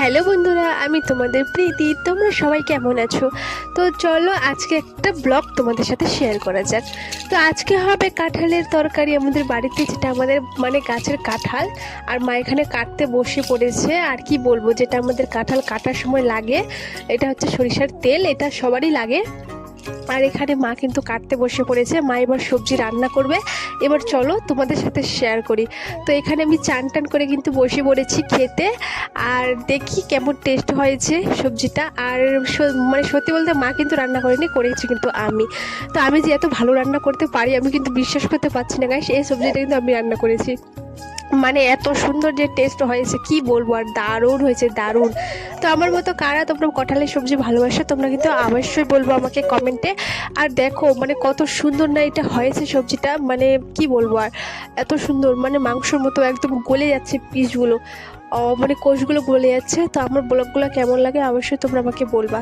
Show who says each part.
Speaker 1: Hello বন্ধুরা, আমি তোমাদের প্রীতি। তোমরা সবাই কেমন আছো? তো চলো আজকে একটা ব্লগ তোমাদের সাথে শেয়ার করা যাক। তো আজকে হবে কাঁঠালের তরকারি আমাদের বাড়িতে, যেটা আমাদের গাছের কাঁঠাল। আর মা এখানে কাটতে বসে পড়েছে। আর কি বলবো, যেটা আমাদের কাঁঠাল কাটার সময় লাগে, এটা হচ্ছে সরিষার তেল। এটা সবারই লাগে। আর এখানে মা কিন্তু কাটতে বসে পড়েছে। মা এবার সবজি রান্না করবে। এবার চলো তোমাদের সাথে শেয়ার করি। তো এখানে আমি চান টান করে কিন্তু বসে পড়েছি খেতে। আর দেখি কেমন টেস্ট হয়েছে সবজিটা। আর সত্যি বলতে মা কিন্তু রান্না করেনি, করেছি কিন্তু আমি। তো আমি যে এত ভালো রান্না করতে পারি, আমি কিন্তু বিশ্বাস করতে পারছি না গাইস। এই সবজিটা কিন্তু আমি রান্না করেছি। এত সুন্দর যে টেস্ট হয়েছে, কি বলবো, আর দারুণ হয়েছে, দারুণ। তো আমার মতো কারা তোমরা কাঁঠালের সবজি ভালোবাসো, তোমরা কিন্তু অবশ্যই বলবো আমাকে কমেন্টে। আর দেখো কত সুন্দর না এটা হয়েছে সবজিটা, কি বলবো আর, এত সুন্দর, মাংসর মতো একদম গলে যাচ্ছে পিসগুলো, কোষগুলো গলে যাচ্ছে। তো আমার ব্লগগুলো কেমন লাগে অবশ্যই তোমরা আমাকে বলবা।